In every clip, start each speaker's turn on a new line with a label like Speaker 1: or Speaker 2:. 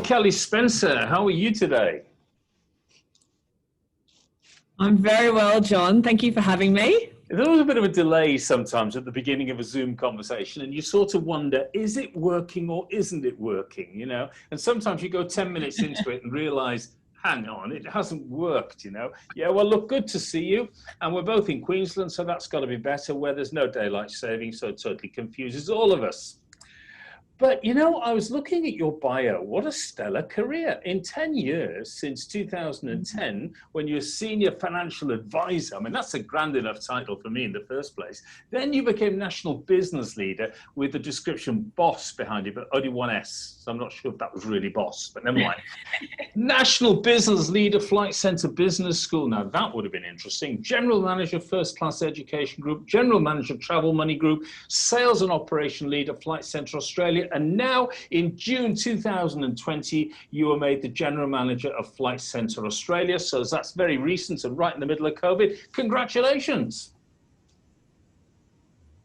Speaker 1: Kelly Spencer, how are you today?
Speaker 2: I'm very well, John. Thank you for having me.
Speaker 1: There was a bit of a delay sometimes at the beginning of a Zoom conversation, and you sort of wonder, is it working or isn't it working, And sometimes you go 10 minutes into it and realize, hang on, it hasn't worked. Yeah, well, look, good to see you. And we're both in Queensland, so that's got to be better, where there's no daylight saving, so it totally confuses all of us. But, I was looking at your bio. What a stellar career. In 10 years, since 2010, when you're senior financial advisor, I mean, that's a grand enough title for me in the first place. Then you became national business leader with the description boss behind it, but only one S. So I'm not sure if that was really boss, but never mind. National business leader, Flight Centre Business School. Now, that would have been interesting. General manager, First Class Education Group. General manager, Travel Money Group. Sales and operation leader, Flight Centre Australia. And now in June 2020, you were made the general manager of Flight Centre Australia. So that's very recent and right in the middle of COVID. Congratulations.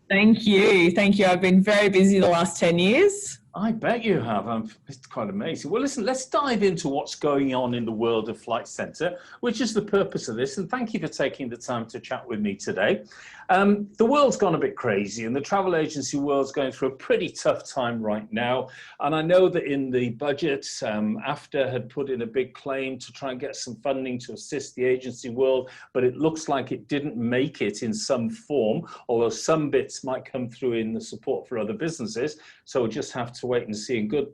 Speaker 2: Thank you. Thank you. I've been very busy the last 10 years.
Speaker 1: I bet you have. It's quite amazing. Well, listen, let's dive into what's going on in the world of Flight Centre, which is the purpose of this. And thank you for taking the time to chat with me today. The world's gone a bit crazy, and the travel agency world's going through a pretty tough time right now. And I know that in the budget, AFTA had put in a big claim to try and get some funding to assist the agency world, but it looks like it didn't make it in some form, although some bits might come through in the support for other businesses. So we'll just have to wait and see. And good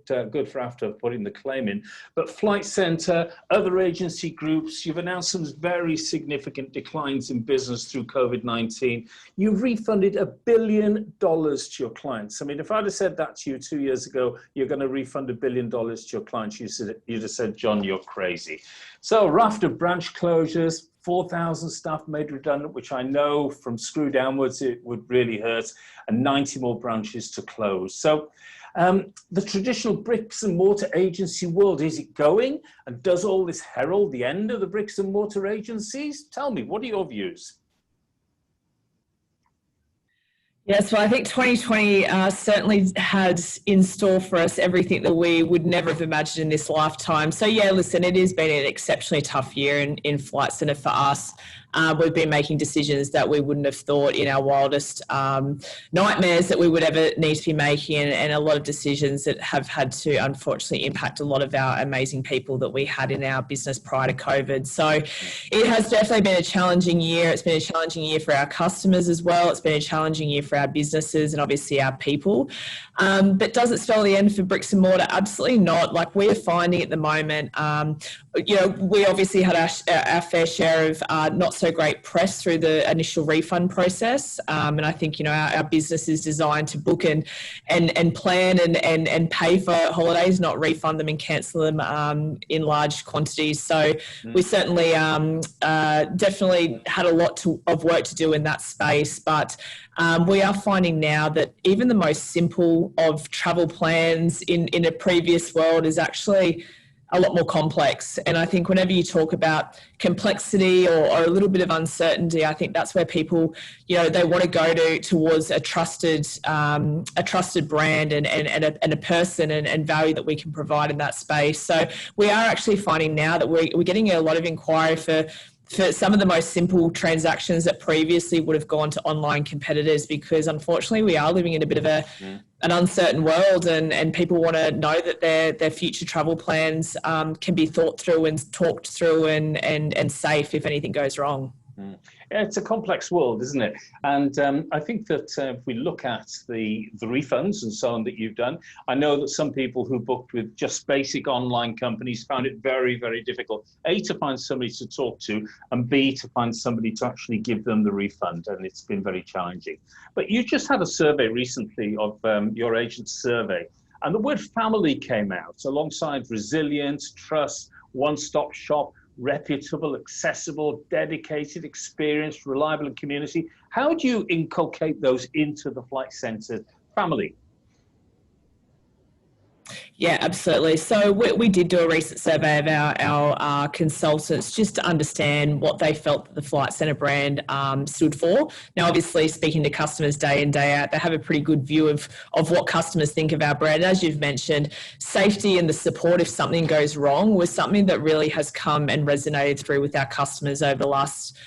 Speaker 1: for AFTA putting the claim in. But Flight Centre, other agency groups, you've announced some very significant declines in business through COVID-19. You've refunded $1 billion to your clients. I mean, if I'd have said that to you 2 years ago, you're going to refund $1 billion to your clients, you'd have said, John, you're crazy. So a raft of branch closures, 4,000 staff made redundant, which I know from screw downwards, it would really hurt, and 90 more branches to close. So the traditional bricks and mortar agency world, is it going? And does all this herald the end of the bricks and mortar agencies? Tell me, what are your views?
Speaker 2: Yes, well, I think 2020 certainly had in store for us everything that we would never have imagined in this lifetime. So yeah, listen, it has been an exceptionally tough year in Flight Centre for us. We've been making decisions that we wouldn't have thought in our wildest nightmares that we would ever need to be making, and a lot of decisions that have had to unfortunately impact a lot of our amazing people that we had in our business prior to COVID. So it has definitely been a challenging year. It's been a challenging year for our customers as well. It's been a challenging year for our businesses and obviously our people. But does it spell the end for bricks and mortar? Absolutely not. Like we're finding at the moment, we obviously had our fair share of not so great press through the initial refund process. And I think, our business is designed to book and plan and pay for holidays, not refund them and cancel them in large quantities. So we certainly definitely had a lot of work to do in that space. But we are finding now that even the most simple of travel plans in a previous world is actually a lot more complex. And I think whenever you talk about complexity or a little bit of uncertainty, I think that's where people, they want to go towards a trusted brand and a person and value that we can provide in that space. So we are actually finding now that we're getting a lot of inquiry for some of the most simple transactions that previously would have gone to online competitors, because unfortunately we are living in a bit of an uncertain world, and people want to know that their future travel plans can be thought through and talked through and safe if anything goes wrong.
Speaker 1: Yeah, it's a complex world, isn't it? And I think that if we look at the refunds and so on that you've done, I know that some people who booked with just basic online companies found it very, very difficult, A, to find somebody to talk to, and B, to find somebody to actually give them the refund. And it's been very challenging. But you just had a survey recently of your agent's survey, and the word family came out alongside resilience, trust, one-stop shop, reputable, accessible, dedicated, experienced, reliable, and community. How do you inculcate those into the Flight Centre family?
Speaker 2: Yeah, absolutely. So we did do a recent survey of our consultants just to understand what they felt that the Flight Centre brand stood for. Now, obviously, speaking to customers day in, day out, they have a pretty good view of what customers think of our brand. As you've mentioned, safety and the support if something goes wrong was something that really has come and resonated through with our customers over the last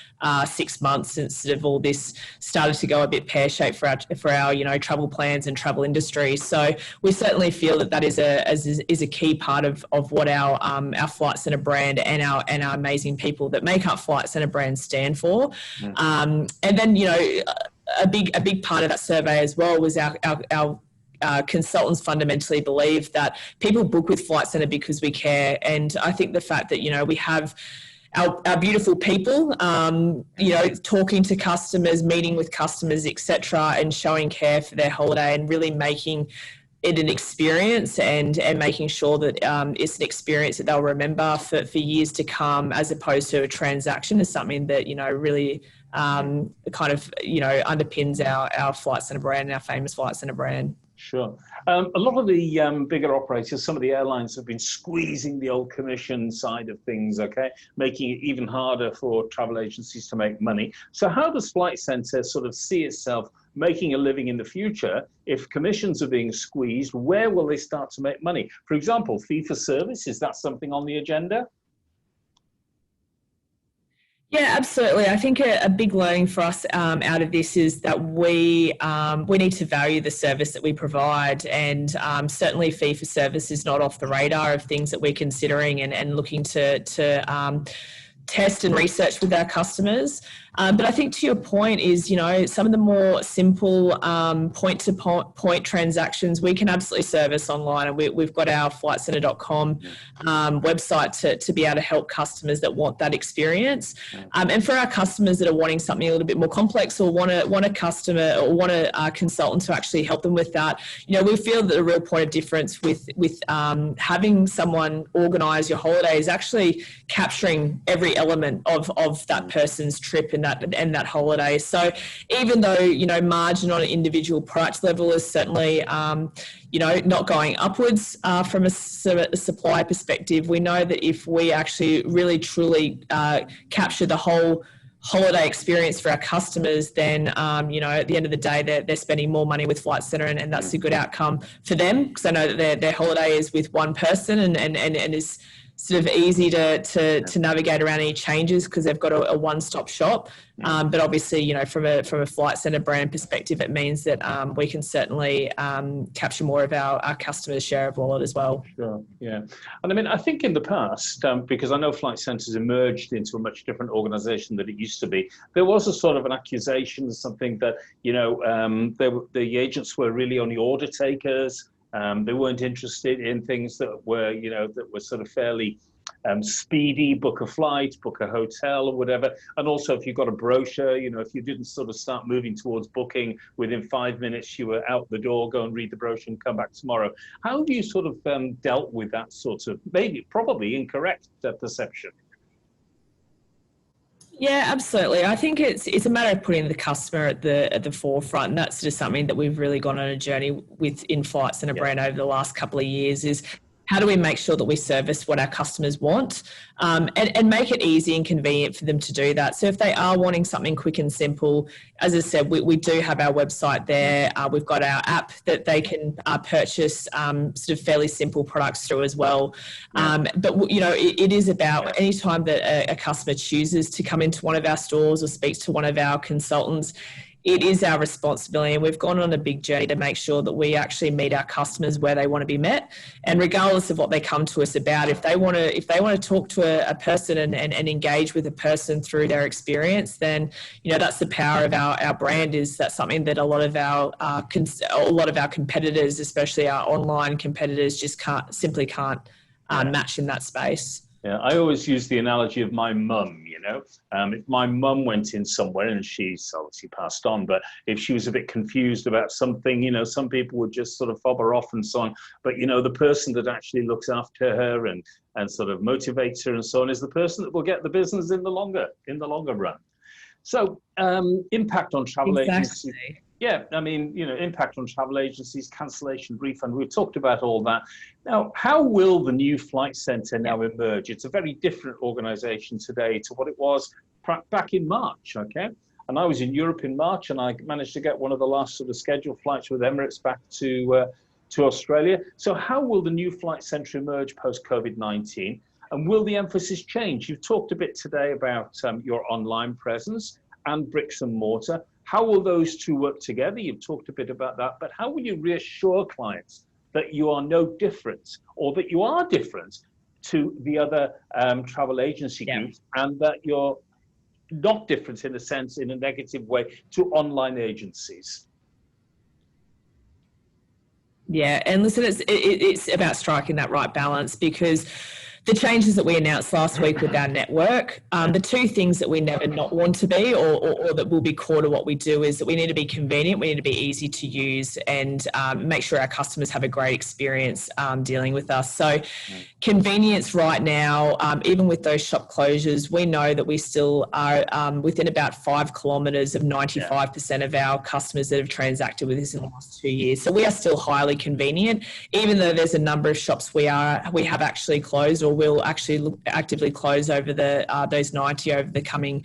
Speaker 2: 6 months since sort of all this started to go a bit pear-shaped for our travel plans and travel industry. So we certainly feel that is a key part of what our Flight Centre brand and our amazing people that make up Flight Centre brand stand for. And then a big part of that survey as well was our consultants fundamentally believe that people book with Flight Centre because we care. And I think the fact that, we have our beautiful people, talking to customers, meeting with customers, etc., and showing care for their holiday and really making it an experience and making sure that it's an experience that they'll remember for years to come, as opposed to a transaction, is something that, really underpins our Flight Centre brand and our famous Flight Centre brand.
Speaker 1: Sure. A lot of the bigger operators, some of the airlines have been squeezing the old commission side of things, okay, making it even harder for travel agencies to make money. So how does Flight Centre sort of see itself making a living in the future? If commissions are being squeezed, where will they start to make money? For example, fee for service, is that something on the agenda?
Speaker 2: Yeah, absolutely. I think a big learning for us out of this is that we need to value the service that we provide, and certainly fee for service is not off the radar of things that we're considering and looking to test and research with our customers. But I think to your point is, some of the more simple point-to-point transactions we can absolutely service online. And we've got our flightcentre.com website to be able to help customers that want that experience. And for our customers that are wanting something a little bit more complex or want a customer or want a consultant to actually help them with that, we feel that the real point of difference with having someone organise your holiday is actually capturing every element of that person's trip and that holiday. So even though margin on an individual product level is certainly not going upwards from a supply perspective, we know that if we actually really truly capture the whole holiday experience for our customers, then at the end of the day they're spending more money with Flight Centre, and that's a good outcome for them, because I know that their holiday is with one person and is sort of easy to navigate around any changes because they've got a one-stop shop. But obviously, from a Flight Centre brand perspective, it means that we can certainly capture more of our customers' share of wallet as well.
Speaker 1: Sure, yeah. And I mean, I think in the past, because I know Flight Centre's emerged into a much different organisation than it used to be, there was a sort of an accusation, something that, the agents were really only order takers. They weren't interested in things that were, that were sort of fairly speedy, book a flight, book a hotel or whatever. And also if you got a brochure, if you didn't sort of start moving towards booking, within 5 minutes you were out the door, go and read the brochure and come back tomorrow. How have you sort of dealt with that sort of probably incorrect perception?
Speaker 2: Yeah, absolutely. I think it's a matter of putting the customer at the forefront, and that's just something that we've really gone on a journey with in Flight Centre brand over the last couple of years. Is how do we make sure that we service what our customers want, and make it easy and convenient for them to do that? So if they are wanting something quick and simple, as I said, we do have our website there. We've got our app that they can purchase sort of fairly simple products through as well. But it is about any time that a customer chooses to come into one of our stores or speaks to one of our consultants, it is our responsibility, and we've gone on a big journey to make sure that we actually meet our customers where they want to be met. And regardless of what they come to us about, if they want to talk to a person and engage with a person through their experience, then that's the power of our brand. Is that something that a lot of our competitors, especially our online competitors, just simply can't match in that space.
Speaker 1: Yeah, I always use the analogy of my mum, if my mum went in somewhere, and she's obviously passed on, but if she was a bit confused about something, some people would just sort of fob her off and so on. But, the person that actually looks after her and sort of motivates her and so on is the person that will get the business in the longer run. So impact on travel agencies. Yeah, I mean, impact on travel agencies, cancellation, refund. We've talked about all that. Now, how will the new flight centre now emerge? It's a very different organisation today to what it was back in March, okay? And I was in Europe in March, and I managed to get one of the last sort of scheduled flights with Emirates back to Australia. So how will the new flight centre emerge post-COVID-19? And will the emphasis change? You've talked a bit today about your online presence and bricks and mortar. How will those two work together? You've talked a bit about that, but how will you reassure clients that you are no different, or that you are different to the other travel agency groups, and that you're not different in a sense, in a negative way, to online agencies?
Speaker 2: Yeah, and listen, it's about striking that right balance, because the changes that we announced last week with our network, the two things that we never not want to be, or that will be core to what we do, is that we need to be convenient, we need to be easy to use, and make sure our customers have a great experience dealing with us. So convenience right now, even with those shop closures, we know that we still are within about 5 kilometres of 95% of our customers that have transacted with us in the last 2 years. So we are still highly convenient, even though there's a number of shops we have actually closed, or will actually actively close over those 90 over the coming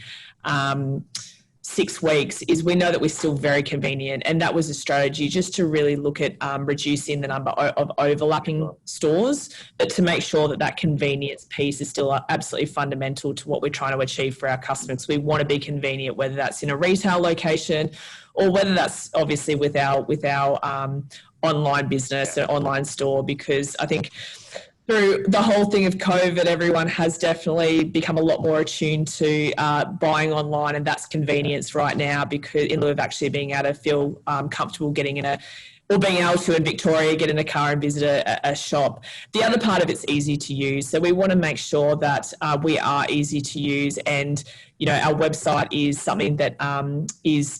Speaker 2: 6 weeks. Is we know that we're still very convenient, and that was a strategy just to really look at reducing the number of overlapping stores, but to make sure that that convenience piece is still absolutely fundamental to what we're trying to achieve for our customers. We want to be convenient, whether that's in a retail location, or whether that's obviously with our online business and online store, because I think through the whole thing of COVID, everyone has definitely become a lot more attuned to buying online, and that's convenience right now, because in lieu of actually being able to feel comfortable getting in being able to in Victoria get in a car and visit a shop. The other part of it's easy to use. So we want to make sure that we are easy to use, and our website is something that is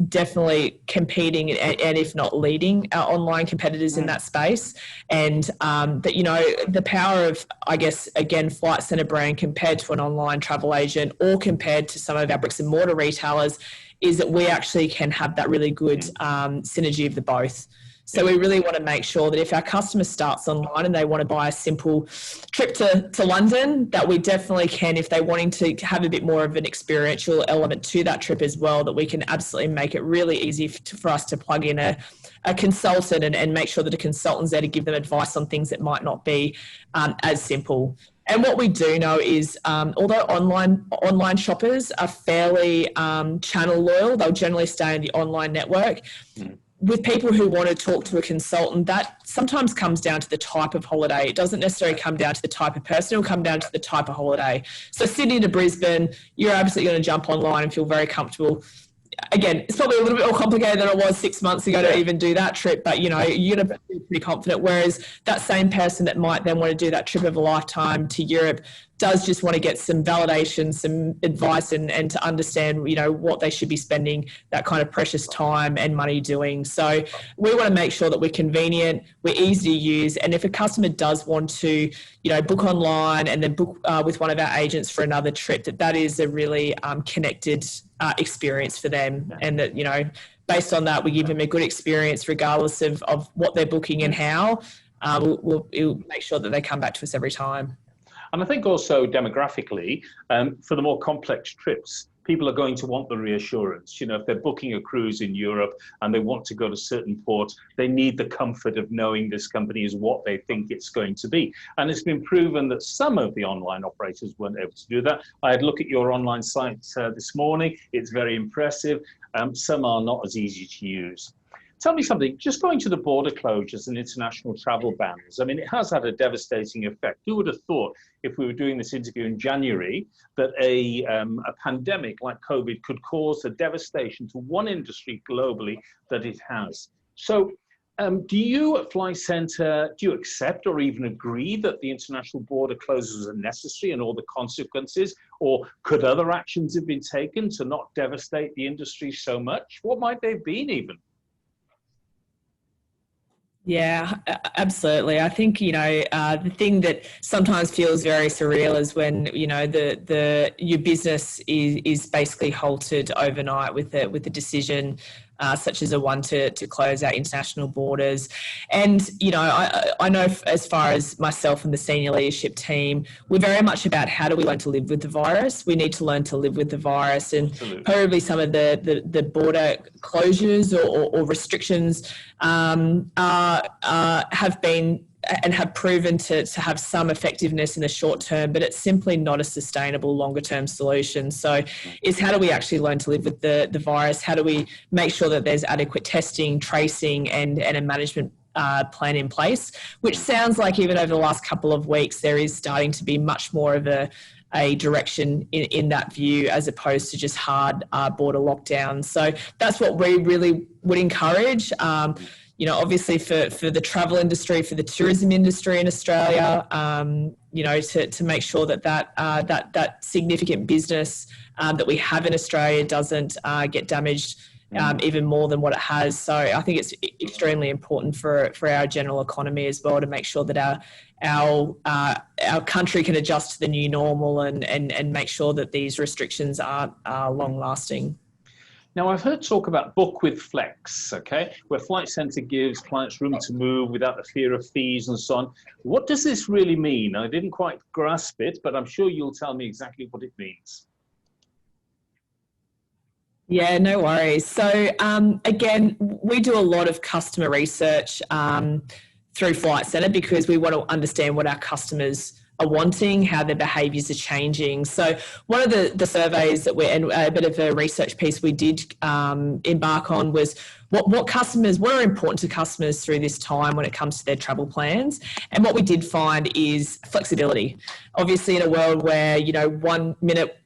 Speaker 2: definitely competing and if not leading our online competitors in that space. And that the power of, I guess, again, Flight Centre brand compared to an online travel agent, or compared to some of our bricks and mortar retailers, is that we actually can have that really good synergy of the both. So we really want to make sure that if our customer starts online and they want to buy a simple trip to London, that we definitely can, if they're wanting to have a bit more of an experiential element to that trip as well, that we can absolutely make it really easy for us to plug in a consultant and make sure that a consultant's there to give them advice on things that might not be as simple. And what we do know is, although online shoppers are fairly channel loyal, they'll generally stay in the online network. With people who want to talk to a consultant, that sometimes comes down to the type of holiday. It doesn't necessarily come down to the type of person, it'll come down to the type of holiday. So Sydney to Brisbane, you're absolutely going to jump online and feel very comfortable. Again, it's probably a little bit more complicated than it was 6 months ago to even do that trip, but you're going to feel pretty confident. Whereas that same person that might then want to do that trip of a lifetime to Europe does just want to get some validation, some advice, and to understand, what they should be spending that kind of precious time and money doing. So we want to make sure that we're convenient, we're easy to use, and if a customer does want to, book online and then book with one of our agents for another trip, that is a really connected experience for them, and that based on that we give them a good experience regardless of what they're booking and how. We'll make sure that they come back to us every time.
Speaker 1: And I think also demographically, for the more complex trips, people are going to want the reassurance. If they're booking a cruise in Europe and they want to go to certain ports, they need the comfort of knowing this company is what they think it's going to be. And it's been proven that some of the online operators weren't able to do that. I had a look at your online site this morning. It's very impressive. Some are not as easy to use. Tell me something, just going to the border closures and international travel bans, I mean, it has had a devastating effect. Who would have thought, if we were doing this interview in January, that a pandemic like COVID could cause the devastation to one industry globally that it has? So do you at Flight Centre, do you accept or even agree that the international border closures are necessary and all the consequences, or could other actions have been taken to not devastate the industry so much? What might they have been even?
Speaker 2: Yeah, absolutely. I think, the thing that sometimes feels very surreal is when, your business is basically halted overnight with the decision such as the one to close our international borders. And, I know as far as myself and the senior leadership team, we're very much about how do we learn to live with the virus. We need to learn to live with the virus, and
Speaker 1: Absolutely.
Speaker 2: probably some of the border closures or restrictions have been and have proven to have some effectiveness in the short term, but it's simply not a sustainable longer term solution. So it's how do we actually learn to live with the virus? How do we make sure that there's adequate testing, tracing and a management plan in place, which sounds like even over the last couple of weeks, there is starting to be much more of a direction in that view, as opposed to just hard border lockdowns. So that's what we really would encourage. Obviously for the travel industry, for the tourism industry in Australia, to make sure that significant business that we have in Australia doesn't get damaged even more than what it has. So I think it's extremely important for our general economy as well to make sure that our country can adjust to the new normal and make sure that these restrictions are long lasting.
Speaker 1: Now, I've heard talk about book with flex, okay, where Flight Centre gives clients room to move without the fear of fees and so on. What does this really mean? I didn't quite grasp it, but I'm sure you'll tell me exactly what it means.
Speaker 2: Yeah, no worries. So again, we do a lot of customer research through Flight Centre because we want to understand what our customers are wanting, how their behaviours are changing. So one of the surveys that and a bit of a research piece we did embark on was what are important to customers through this time when it comes to their travel plans. And what we did find is flexibility. Obviously, in a world where, 1 minute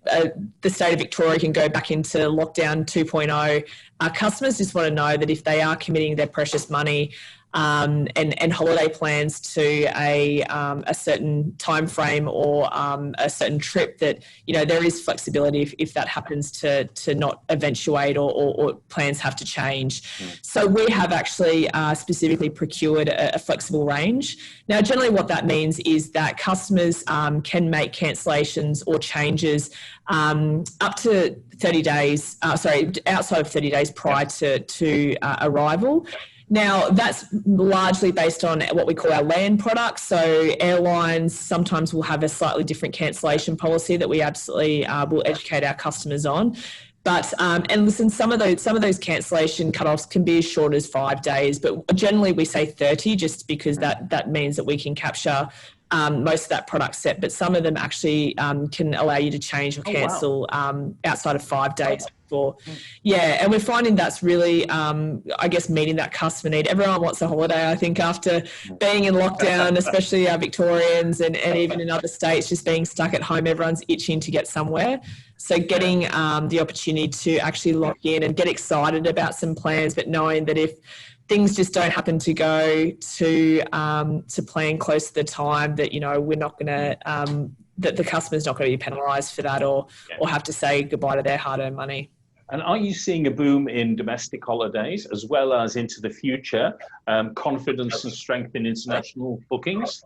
Speaker 2: the state of Victoria can go back into lockdown 2.0, our customers just want to know that if they are committing their precious money and holiday plans to a certain time frame or a certain trip, that there is flexibility if that happens to not eventuate or plans have to change. So we have actually specifically procured a flexible range. Now, generally what that means is that customers can make cancellations or changes up to 30 days, outside of 30 days prior to arrival. Now, that's largely based on what we call our land products. So airlines sometimes will have a slightly different cancellation policy that we absolutely will educate our customers on. But and listen, some of those cancellation cutoffs can be as short as 5 days, but generally we say 30, just because that means that we can capture most of that product set. But some of them actually can allow you to change or cancel outside of 5 days. And we're finding that's really, meeting that customer need. Everyone wants a holiday, I think, after being in lockdown, especially our Victorians and even in other states, just being stuck at home. Everyone's itching to get somewhere. So getting the opportunity to actually lock in and get excited about some plans, but knowing that if things just don't happen to go to plan close to the time, that we're not going to that the customer's not going to be penalised for that or have to say goodbye to their hard-earned money.
Speaker 1: And are you seeing a boom in domestic holidays as well as into the future, confidence and strength in international bookings?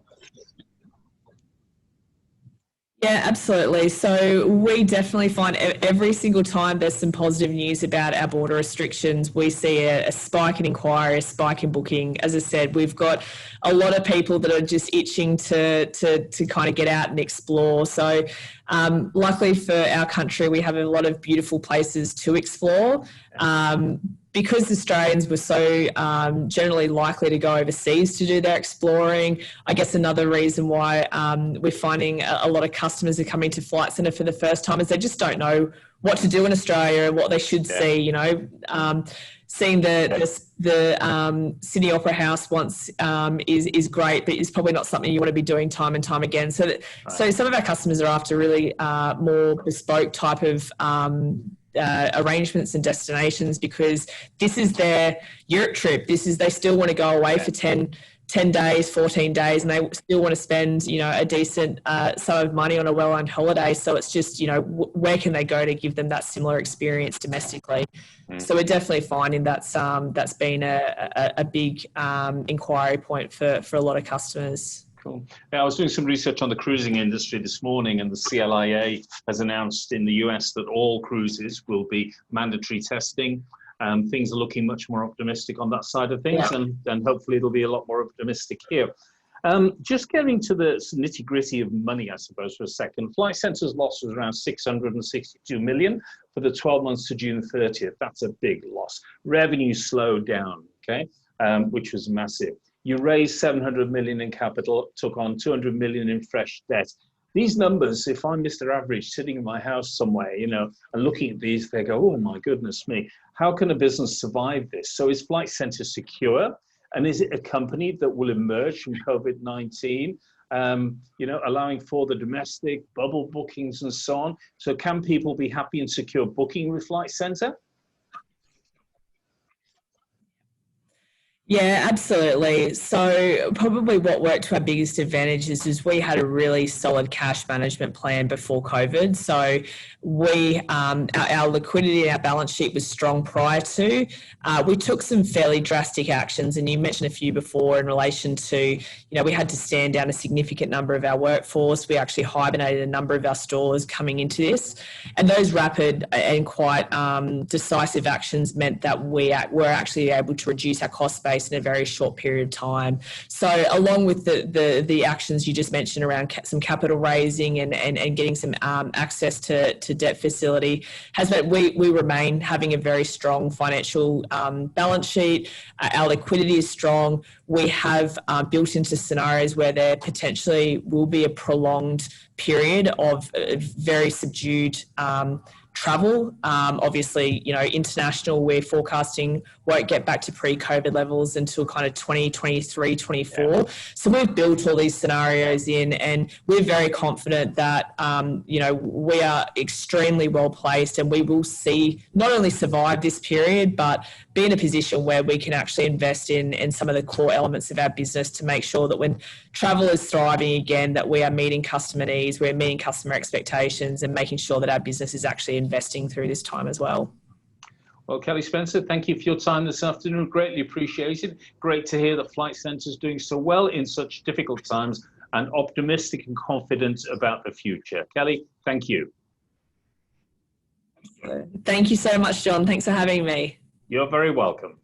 Speaker 2: Yeah, absolutely. So we definitely find every single time there's some positive news about our border restrictions, we see a spike in inquiry, a spike in booking. As I said, we've got a lot of people that are just itching to kind of get out and explore. So luckily for our country, we have a lot of beautiful places to explore. Because Australians were so generally likely to go overseas to do their exploring, I guess another reason why we're finding a lot of customers are coming to Flight Centre for the first time is they just don't know what to do in Australia and what they should see. Seeing the Sydney Opera House once is great, but it's probably not something you want to be doing time and time again. So some of our customers are after really more bespoke type of arrangements and destinations, because this is their Europe trip. They still want to go away for 10 days, 14 days, and they still want to spend, a decent sum of money on a well-earned holiday. So it's just, where can they go to give them that similar experience domestically? So we're definitely finding that's been a big inquiry point for a lot of customers.
Speaker 1: Cool. Now, I was doing some research on the cruising industry this morning, and the CLIA has announced in the US that all cruises will be mandatory testing. Things are looking much more optimistic on that side of things,
Speaker 2: Yeah.
Speaker 1: and hopefully it'll be a lot more optimistic here. Just getting to the nitty gritty of money, I suppose, for a second. Flight Centre's loss was around 662 million for the 12 months to June 30th. That's a big loss. Revenue slowed down, okay, which was massive. You raised 700 million in capital, took on 200 million in fresh debt. These numbers, if I'm Mr. Average sitting in my house somewhere, you know, and looking at these, they go, oh my goodness me, how can a business survive this? So is Flight Centre secure? And is it a company that will emerge from COVID-19, you know, allowing for the domestic bubble bookings and so on? So can people be happy and secure booking with Flight Centre?
Speaker 2: Yeah, absolutely. So probably what worked to our biggest advantage is we had a really solid cash management plan before COVID. So we our liquidity and our balance sheet was strong prior to. We took some fairly drastic actions, and you mentioned a few before in relation to, you know, we had to stand down a significant number of our workforce. We actually hibernated a number of our stores coming into this, and those rapid and quite decisive actions meant that we were actually able to reduce our cost base in a very short period of time. So along with the actions you just mentioned around some capital raising and getting some access to debt facility has meant we remain having a very strong financial balance sheet. Our liquidity is strong. We have built into scenarios where there potentially will be a prolonged period of very subdued travel. Obviously, you know, international, we're forecasting won't get back to pre-COVID levels until kind of 2023, 24. Yeah. So we've built all these scenarios in, and we're very confident that, you know, we are extremely well placed, and we will see not only survive this period, but be in a position where we can actually invest in some of the core elements of our business to make sure that when travel is thriving again, that we are meeting customer needs, we're meeting customer expectations, and making sure that our business is actually investing through this time as well.
Speaker 1: Well, Kelly Spencer, thank you for your time this afternoon. Greatly appreciated. Great to hear that Flight Centre is doing so well in such difficult times, and optimistic and confident about the future. Kelly, thank you.
Speaker 2: Thank you so much, John. Thanks for having me.
Speaker 1: You're very welcome.